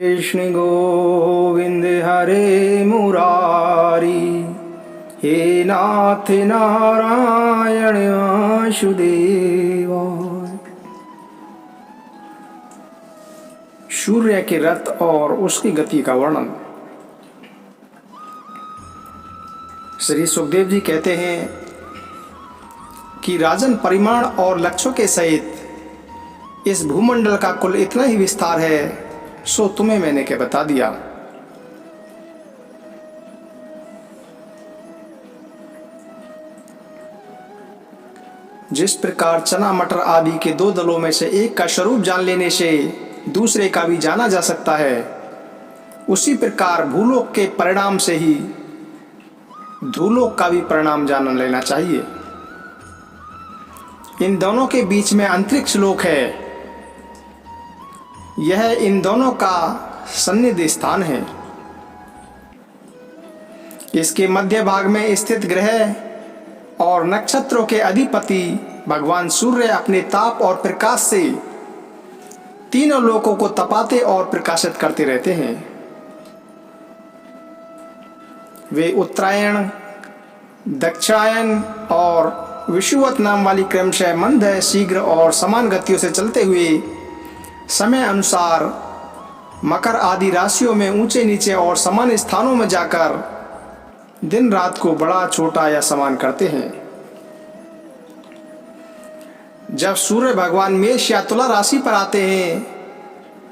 कृष्ण गोविंद हरे मुरारी, हे नाथ नारायण वासुदेवा। सूर्य के रथ और उसकी गति का वर्णन। श्री सुखदेव जी कहते हैं कि राजन, परिमाण और लक्ष्यों के सहित इस भूमंडल का कुल इतना ही विस्तार है, सो तुम्हें मैंने क्या बता दिया। जिस प्रकार चना मटर आदि के दो दलों में से एक का स्वरूप जान लेने से दूसरे का भी जाना जा सकता है, उसी प्रकार भूलोक के परिणाम से ही धूलोक का भी परिणाम जान लेना चाहिए। इन दोनों के बीच में अंतरिक्ष लोक है, यह इन दोनों का सन्निधि स्थान है। इसके मध्य भाग में स्थित ग्रह और नक्षत्रों के अधिपति भगवान सूर्य अपने ताप और प्रकाश से तीनों लोकों को तपाते और प्रकाशित करते रहते हैं। वे उत्तरायण, दक्षिणायन और विषुवत नाम वाली क्रमशः मंद, शीघ्र और समान गतियों से चलते हुए समय अनुसार मकर आदि राशियों में ऊंचे नीचे और समान स्थानों में जाकर दिन रात को बड़ा छोटा या समान करते हैं। जब सूर्य भगवान मेष या तुला राशि पर आते हैं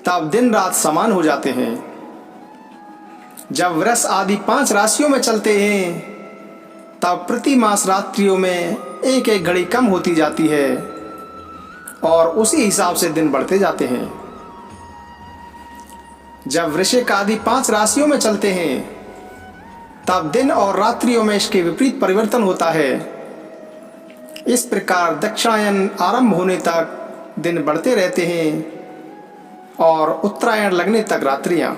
तब दिन रात समान हो जाते हैं। जब वृष आदि 5 राशियों में चलते हैं तब प्रति मास रात्रियों में एक एक घड़ी कम होती जाती है और उसी हिसाब से दिन बढ़ते जाते हैं। जब वृश्चिक आदि 5 राशियों में चलते हैं तब दिन और रात्रियों में इसके विपरीत परिवर्तन होता है। इस प्रकार दक्षिणायन आरंभ होने तक दिन बढ़ते रहते हैं और उत्तरायण लगने तक रात्रियां।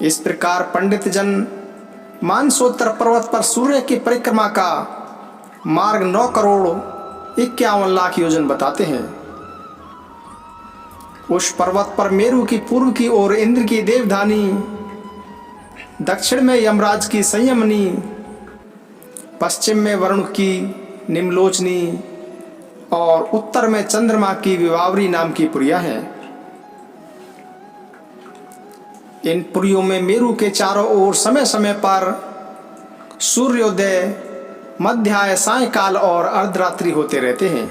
इस प्रकार पंडित जन मानसोत्तर पर्वत पर सूर्य की परिक्रमा का मार्ग 9,51,00,000 योजन बताते हैं। उस पर्वत पर मेरु की पूर्व की ओर इंद्र की देवधानी, दक्षिण में यमराज की संयमनी, पश्चिम में वरुण की निम्नलोचनी और उत्तर में चंद्रमा की विवावरी नाम की पुरियां हैं। इन पुरियों में मेरु के चारों ओर समय समय पर सूर्योदय, मध्याह्न, सायंकाल और अर्धरात्रि होते रहते हैं।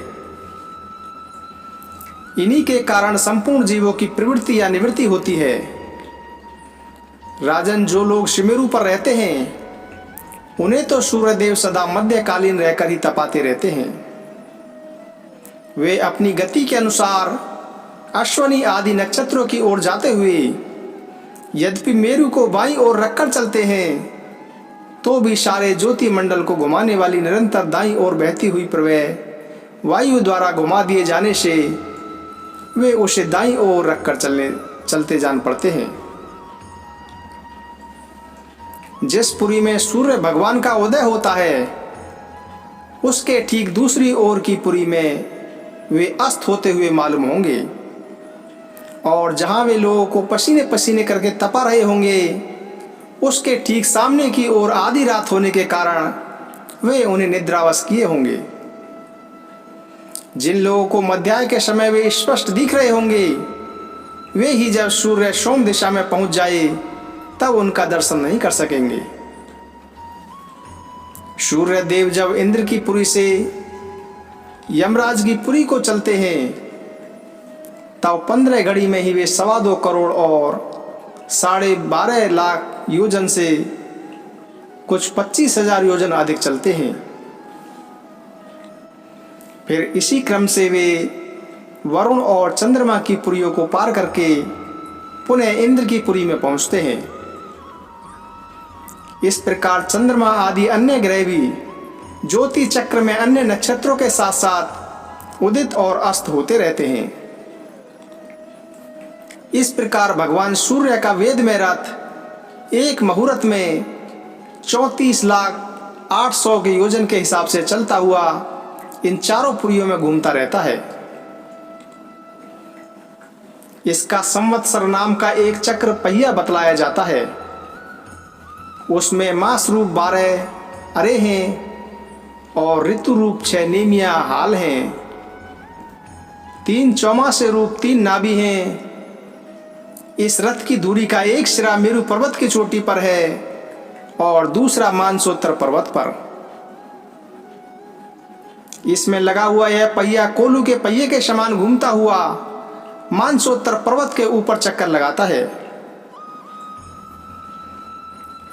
इन्हीं के कारण संपूर्ण जीवों की प्रवृत्ति या निवृत्ति होती है। राजन, जो लोग शिमेरु पर रहते हैं उन्हें तो सूर्यदेव सदा मध्यकालीन रहकर ही तपाते रहते हैं। वे अपनी गति के अनुसार अश्वनी आदि नक्षत्रों की ओर जाते हुए यद्यपि मेरु को बाईं ओर रखकर चलते हैं तो भी सारे ज्योति मंडल को घुमाने वाली निरंतर दाईं ओर बहती हुई प्रवाह वायु द्वारा घुमा दिए जाने से वे उसे दाईं ओर रखकर चलते जान पड़ते हैं। जिस पुरी में सूर्य भगवान का उदय होता है उसके ठीक दूसरी ओर की पुरी में वे अस्त होते हुए मालूम होंगे, और जहां वे लोगों को पसीने पसीने करके तपा रहे होंगे उसके ठीक सामने की ओर आधी रात होने के कारण वे उन्हें निद्रावश किए होंगे। जिन लोगों को मध्याह्न के समय वे स्पष्ट दिख रहे होंगे वे ही जब सूर्य सोम दिशा में पहुंच जाए तब उनका दर्शन नहीं कर सकेंगे। सूर्य देव जब इंद्र की पुरी से यमराज की पुरी को चलते हैं तब 15 घड़ी में ही वे 2.25 करोड़ और 12.5 लाख योजन से कुछ 25,000 योजन अधिक चलते हैं। फिर इसी क्रम से वे वरुण और चंद्रमा की पुरियों को पार करके पुनः इंद्र की पुरी में पहुंचते हैं। इस प्रकार चंद्रमा आदि अन्य ग्रह भी ज्योति चक्र में अन्य नक्षत्रों के साथ साथ उदित और अस्त होते रहते हैं। इस प्रकार भगवान सूर्य का वेद में रथ एक मुहूर्त में 34,08,000 के योजन के हिसाब से चलता हुआ इन चारों पुरियों में घूमता रहता है। इसका संवत्सर नाम का एक चक्र पहिया बतलाया जाता है। उसमें मास रूप 12 अरे हैं और ऋतु रूप 6 नेमिया हाल हैं। 3 चौमासे रूप 3 नाभि हैं। इस रथ की दूरी का एक सिरा मेरु पर्वत की चोटी पर है और दूसरा मानसोत्तर पर्वत पर। इसमें लगा हुआ यह पहिया कोलू के पहिए के समान घूमता हुआ मानसोत्तर पर्वत के ऊपर चक्कर लगाता है।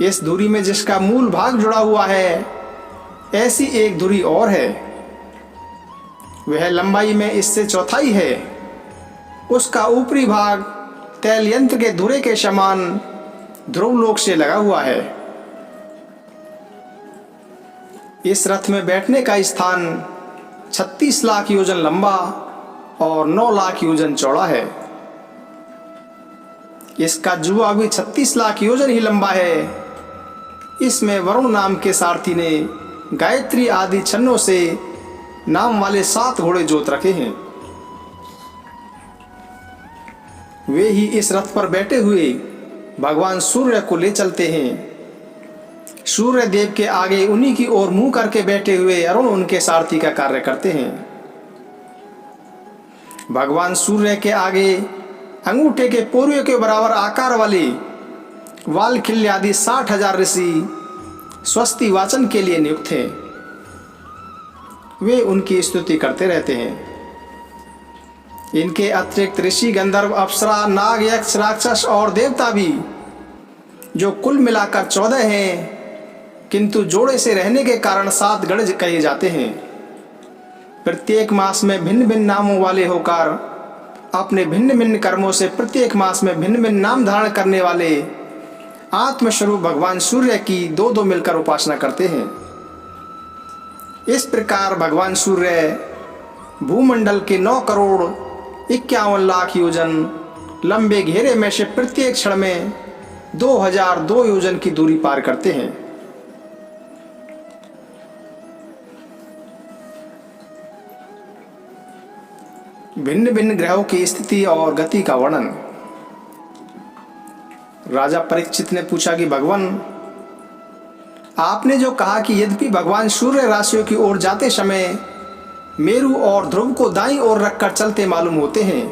इस धुरी में जिसका मूल भाग जुड़ा हुआ है, ऐसी एक धुरी और है। वह लंबाई में इससे चौथाई है। उसका ऊपरी भाग तैल यंत्र के धुरे के समान ध्रुवलोक से लगा हुआ है। इस रथ में बैठने का स्थान 36 लाख योजन लंबा और 9 लाख योजन चौड़ा है। इसका जुआ भी 36 लाख योजन ही लंबा है। इसमें वरुण नाम के सारथी ने गायत्री आदि छन्नों से नाम वाले 7 घोड़े जोत रखे हैं। वे ही इस रथ पर बैठे हुए भगवान सूर्य को ले चलते हैं। सूर्य देव के आगे उन्हीं की ओर मुंह करके बैठे हुए अरुण उनके सारथी का कार्य करते हैं। भगवान सूर्य के आगे अंगूठे के पोरियों के बराबर आकार वाले वालखिल्य आदि 60,000 ऋषि स्वस्ति वाचन के लिए नियुक्त हैं। वे उनकी स्तुति करते रहते हैं। इनके अतिरिक्त ऋषि, गंधर्व, अप्सरा, नाग, यक्ष, राक्षस और देवता भी, जो कुल मिलाकर 14 हैं, किंतु जोड़े से रहने के कारण 7 गण कहे जाते हैं। प्रत्येक मास में भिन्न भिन्न नामों वाले होकर अपने भिन्न भिन्न कर्मों से प्रत्येक मास में भिन्न भिन्न नाम धारण करने वाले आत्मस्वरूप भगवान सूर्य की 2-2 मिलकर उपासना करते हैं। इस प्रकार भगवान सूर्य भूमंडल के 9 करोड़ 51 लाख योजन लंबे घेरे में से प्रत्येक क्षण में 2002 योजन की दूरी पार करते हैं। भिन्न भिन्न ग्रहों की स्थिति और गति का वर्णन। राजा परीक्षित ने पूछा कि भगवान, आपने जो कहा कि यद्यपि भगवान सूर्य राशियों की ओर जाते समय मेरु और ध्रुव को दाईं ओर रखकर चलते मालूम होते हैं,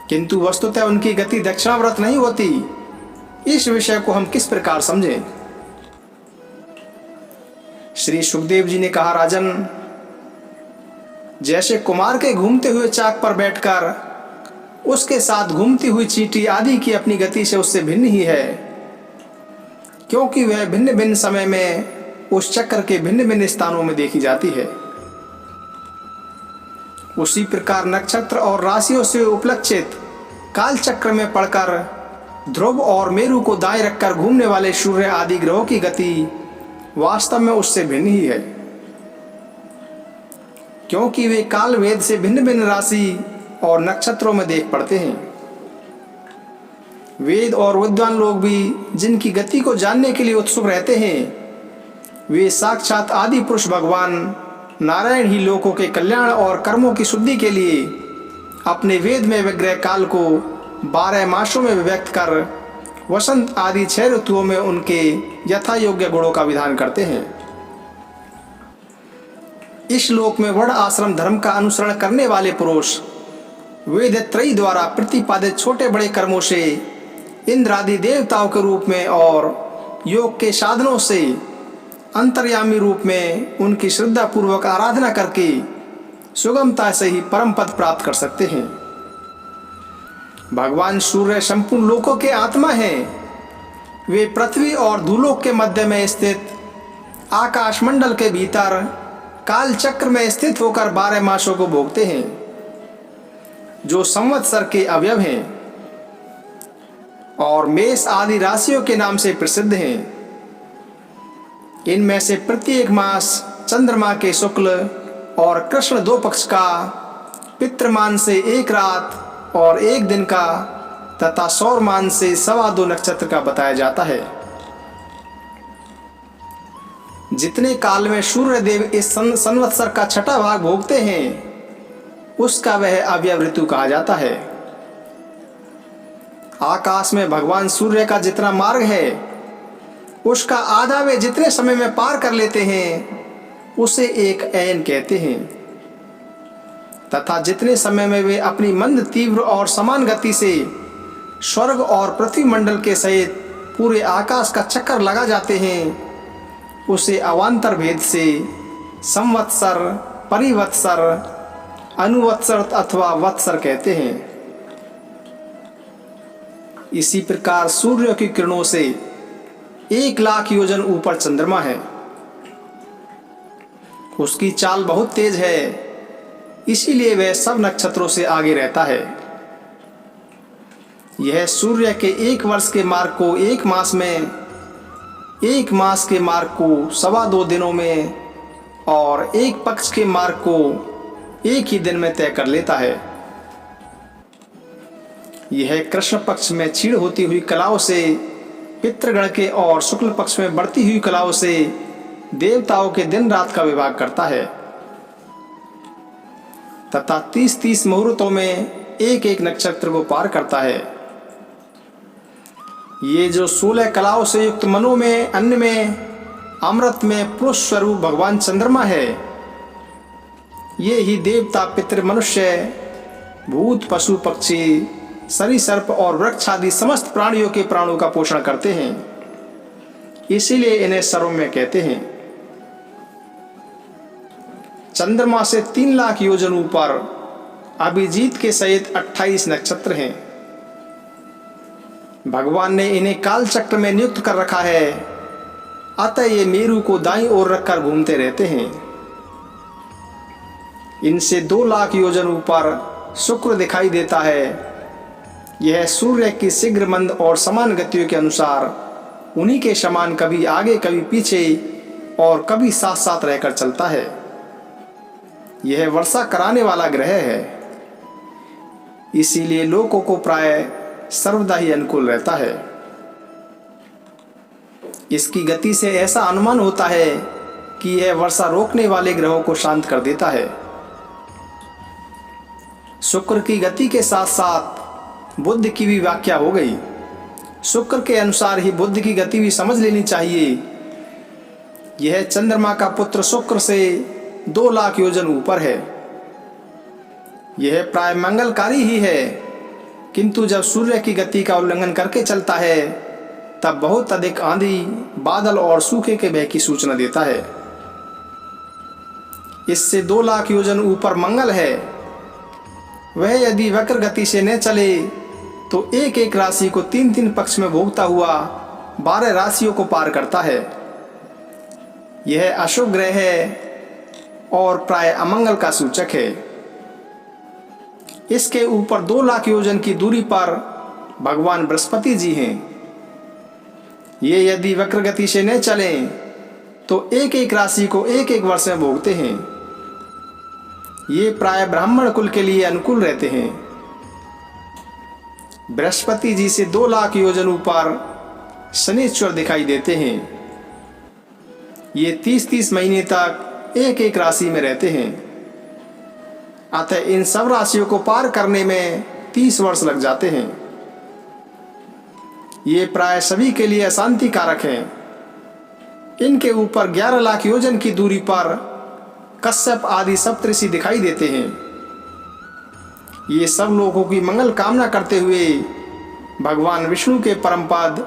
किंतु वस्तुतः उनकी गति दक्षिणावर्त नहीं होती। इस विषय को हम किस प्रकार समझें? श्री सुखदेव जी ने कहा, राजन, जैसे कुमार के घूमते हुए चाक पर बैठकर उसके साथ घूमती हुई चींटी आदि की अपनी गति से उससे भिन्न ही है, क्योंकि वह भिन्न भिन्न समय में उस चक्र के भिन्न भिन्न स्थानों में देखी जाती है। उसी प्रकार नक्षत्र और राशियों से उपलक्षित काल चक्र में पड़कर ध्रुव और मेरु को दाएं रखकर घूमने वाले सूर्य आदि ग्रहों की गति वास्तव में उससे भिन्न ही है, क्योंकि वे काल वेद से भिन्न भिन्न राशि और नक्षत्रों में देख पड़ते हैं। वेद और विद्वान लोग भी जिनकी गति को जानने के लिए उत्सुक रहते हैं, वे साक्षात आदि पुरुष भगवान नारायण ही लोगों के कल्याण और कर्मों की शुद्धि के लिए अपने वेद में विग्रह काल को 12 मासों में व्यक्त कर वसंत आदि 6 ऋतुओं में उनके यथा योग्य गुणों का विधान करते हैं। इस लोक में वर्ण आश्रम धर्म का अनुसरण करने वाले पुरुष वेद त्रयी द्वारा प्रतिपादित छोटे बड़े कर्मों से इंद्र आदि देवताओं के रूप में और योग के साधनों से अंतर्यामी रूप में उनकी श्रद्धा पूर्वक आराधना करके सुगमता से ही परम पद प्राप्त कर सकते हैं। भगवान सूर्य संपूर्ण लोकों के आत्मा हैं। वे पृथ्वी और धूलोक के मध्य में स्थित आकाश मंडल के भीतर काल चक्र में स्थित होकर 12 मासों को भोगते हैं, जो संवत्सर के अवयव हैं और मेष आदि राशियों के नाम से प्रसिद्ध हैं। इनमें से प्रत्येक मास चंद्रमा के शुक्ल और कृष्ण 2 पक्ष का, पितृमान से 1 रात और 1 दिन का तथा सौरमान से 2.25 नक्षत्र का बताया जाता है। जितने काल में सूर्य देव इस संवत्सर का 6ठा भाग भोगते हैं, उसका वह अवयव ऋतु कहा जाता है। आकाश में भगवान सूर्य का जितना मार्ग है उसका आधा वे जितने समय में पार कर लेते हैं उसे एक ऐन कहते हैं, तथा जितने समय में वे अपनी मंद तीव्र और समान गति से स्वर्ग और पृथ्वी मंडल के सहित पूरे आकाश का चक्कर लगा जाते हैं उसे अवान्तर भेद से संवत्सर, परिवत्सर, अनुवत्सर अथवा वत्सर कहते हैं। इसी प्रकार सूर्य की किरणों से 1,00,000 योजन ऊपर चंद्रमा है। उसकी चाल बहुत तेज है, इसीलिए वह सब नक्षत्रों से आगे रहता है। यह सूर्य के 1 वर्ष के मार्ग को 1 मास में, 1 मास के मार्ग को 2.25 दिनों में और 1 पक्ष के मार्ग को 1 ही दिन में तय कर लेता है। यह कृष्ण पक्ष में क्षीण होती हुई कलाओं से पितृगण के और शुक्ल पक्ष में बढ़ती हुई कलाओं से देवताओं के दिन रात का विभाग करता है, तथा 30-30 मुहूर्तों में 1-1 नक्षत्र को पार करता है। ये जो 16 कलाओं से युक्त मनों में, अन्न में, अमृत में पुरुष स्वरूप भगवान चंद्रमा है, ये ही देवता, पितृ, मनुष्य, भूत, पशु, पक्षी, सरीसर्प और वृक्ष आदि समस्त प्राणियों के प्राणों का पोषण करते हैं। इसीलिए इन्हें सर्वमय कहते हैं। चंद्रमा से 3,00,000 योजन ऊपर अभिजीत के सहित 28 नक्षत्र हैं। भगवान ने इन्हें काल चक्र में नियुक्त कर रखा है, अतः ये मेरु को दाईं ओर रखकर घूमते रहते हैं। इनसे 2,00,000 योजन ऊपर शुक्र दिखाई देता है। यह सूर्य की शीघ्र मंद और समान गतियों के अनुसार उन्हीं के समान कभी आगे कभी पीछे और कभी साथ साथ रहकर चलता है। यह वर्षा कराने वाला ग्रह है, इसीलिए लोगों को प्राय सर्वदा ही अनुकूल रहता है। इसकी गति से ऐसा अनुमान होता है कि यह वर्षा रोकने वाले ग्रहों को शांत कर देता है। शुक्र की गति के साथ साथ बुध की भी व्याख्या हो गई। शुक्र के अनुसार ही बुध की गति भी समझ लेनी चाहिए। यह चंद्रमा का पुत्र शुक्र से 2,00,000 योजन ऊपर है। यह प्राय मंगलकारी ही है, किंतु जब सूर्य की गति का उल्लंघन करके चलता है तब बहुत अधिक आंधी, बादल और सूखे के भय की सूचना देता है। इससे 2,00,000 योजन ऊपर मंगल है। वह यदि वक्र गति से न चले तो 1-1 राशि को 3-3 पक्ष में भोगता हुआ 12 राशियों को पार करता है। यह अशुभ ग्रह है और प्राय अमंगल का सूचक है। इसके ऊपर 2,00,000 योजन की दूरी पर भगवान बृहस्पति जी हैं। ये यदि वक्र गति से न चलें तो 1-1 राशि को 1-1 वर्ष में भोगते हैं। ये प्राय ब्राह्मण कुल के लिए अनुकूल रहते हैं। बृहस्पति जी से 2,00,000 योजन ऊपर शनिश्चर दिखाई देते हैं। ये 30-30 महीने तक 1-1 राशि में रहते हैं, अतः इन सब राशियों को पार करने में 30 वर्ष लग जाते हैं। ये प्राय सभी के लिए अशांति कारक हैं। इनके ऊपर 11,00,000 योजन की दूरी पर कश्यप आदि सप्तऋषि दिखाई देते हैं। ये सब लोगों की मंगल कामना करते हुए भगवान विष्णु के परम पद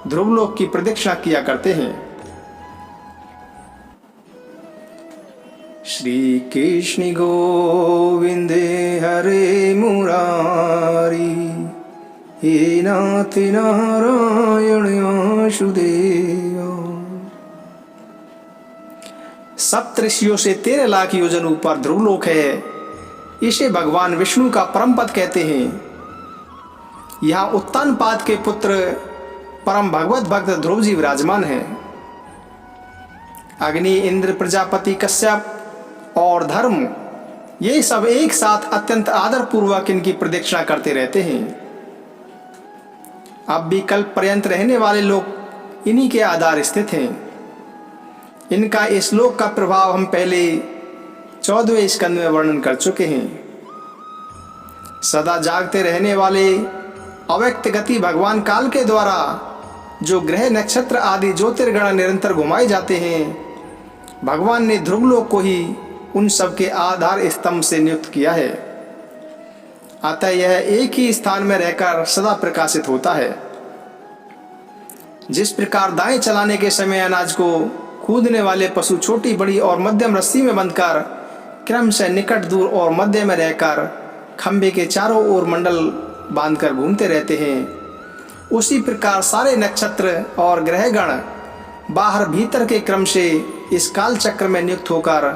ध्रुवलोक की प्रदक्षिणा किया करते हैं। श्री कृष्ण गोविंद हरे मुरारी, हे नाथ नारायण वासुदेव। सप्तऋषियों से 13,00,000 योजन ऊपर ध्रुवलोक है। इसे भगवान विष्णु का परम पद कहते हैं। यहाँ उत्तानपाद के पुत्र परम भगवत भक्त ध्रुव जी विराजमान हैं। अग्नि, इंद्र, प्रजापति, कश्यप और धर्म, ये सब एक साथ अत्यंत आदर पूर्वक इनकी प्रदक्षिणा करते रहते हैं। अब भी कल्प पर्यंत रहने वाले लोग इन्हीं के आधार स्थित हैं। इनका इस श्लोक का प्रभाव हम पहले 14वें स्कंद में वर्णन कर चुके हैं। सदा जागते रहने वाले अव्यक्त गति भगवान काल के द्वारा जो ग्रह नक्षत्र आदि ज्योतिर्गण निरंतर घुमाए जाते हैं, भगवान ने ध्रुवलोक को ही उन सब के आधार स्तंभ से नियुक्त किया है। अतः यह एक ही स्थान में रहकर सदा प्रकाशित होता है। जिस प्रकार दाएं चलाने के समय अनाज को कूदने वाले पशु छोटी बड़ी और मध्यम रस्सी में बंधकर क्रम से निकट दूर और मध्य में रहकर खंभे के चारों ओर मंडल बांधकर घूमते रहते हैं, उसी प्रकार सारे नक्षत्र और ग्रहगण बाहर भीतर के क्रम से इस काल चक्र में नियुक्त होकर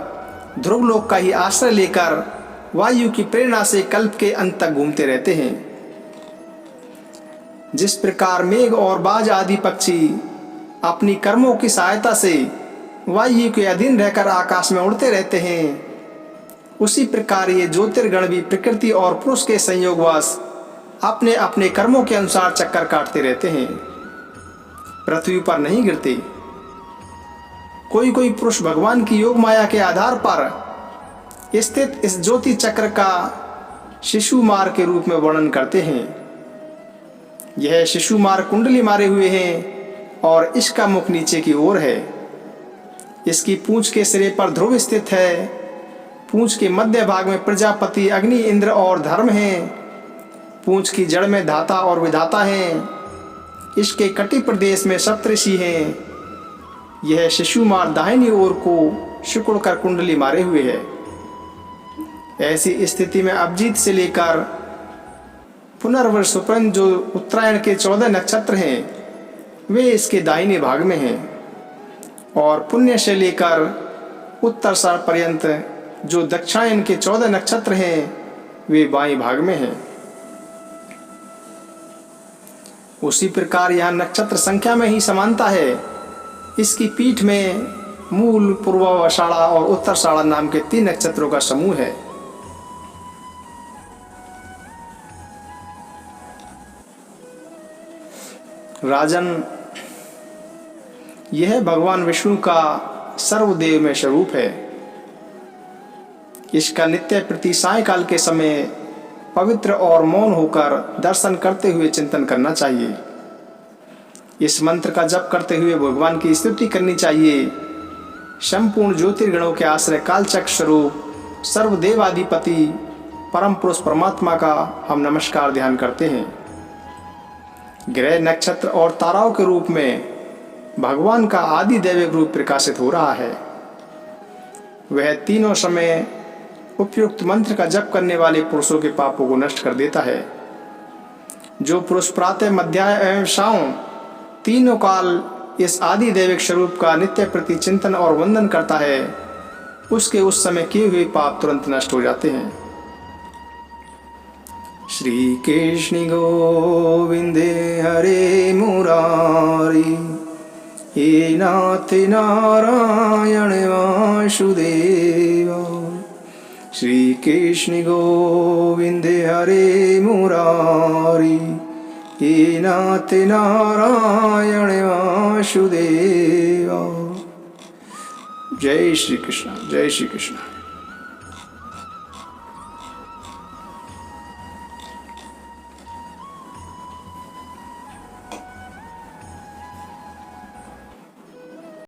ध्रुवलोक का ही आश्रय लेकर वायु की प्रेरणा से कल्प के अंत तक घूमते रहते हैं। जिस प्रकार मेघ और बाज आदि पक्षी अपनी कर्मों की सहायता से वायु के अधीन रहकर आकाश में उड़ते रहते हैं, उसी प्रकार ये ज्योतिर्गण भी प्रकृति और पुरुष के संयोगवश अपने अपने कर्मों के अनुसार चक्कर काटते रहते हैं, पृथ्वी पर नहीं गिरते। कोई कोई पुरुष भगवान की योग माया के आधार पर स्थित इस ज्योति चक्र का शिशु मार्ग के रूप में वर्णन करते हैं। यह शिशु मार्ग कुंडली मारे हुए हैं और इसका मुख नीचे की ओर है। इसकी पूंछ के सिरे पर ध्रुव स्थित है। पूंछ के मध्य भाग में प्रजापति, अग्नि, इंद्र और धर्म हैं। पूंछ की जड़ में धाता और विधाता हैं। इसके कटी प्रदेश में सप्तऋषि हैं। यह शिशु मार्ग दाहिनी ओर को सिकुड़ कर कुंडली मारे हुए है। ऐसी स्थिति में अभिजीत से लेकर पुनर्वसु सुपर्ण जो उत्तरायण के 14 नक्षत्र हैं, वे इसके दाहिने भाग में हैं, और पुण्य से लेकर उत्तराषाढ़ पर्यंत जो दक्षिणायन के 14 नक्षत्र हैं, वे बाएं भाग में हैं। उसी प्रकार यहाँ नक्षत्र संख्या में ही समानता है। इसकी पीठ में मूल, पूर्वाषाढ़ा और उत्तराषाढ़ा नाम के 3 नक्षत्रों का समूह है। राजन, यह भगवान विष्णु का सर्वदेव में स्वरूप है। इसका नित्य प्रति सायंकाल के समय पवित्र और मौन होकर दर्शन करते हुए चिंतन करना चाहिए। इस मंत्र का जप करते हुए भगवान की स्तुति करनी चाहिए। संपूर्ण ज्योतिर्गणों के आश्रय कालचक्र स्वरूप सर्वदेवाधिपति परम पुरुष परमात्मा का हम नमस्कार ध्यान करते हैं। ग्रह, नक्षत्र और ताराओं के रूप में भगवान का आदि दैविक रूप प्रकाशित हो रहा है। वह तीनों समय उपयुक्त मंत्र का जप करने वाले पुरुषों के पापों को नष्ट कर देता है। जो पुरुष प्रातः, मध्याह्न एवं शाम तीनों काल इस आदि दैविक स्वरूप का नित्य प्रति चिंतन और वंदन करता है, उसके उस समय किए हुए पाप तुरंत नष्ट हो जाते हैं। श्री कृष्ण गोविंदे हरे मुरारी, हे नाथ नारायण वासुदेव। श्री कृष्ण गोविंदे हरे मुरारी, हे नाथ नारायण वासुदेव। जय श्री कृष्ण, जय श्री कृष्ण।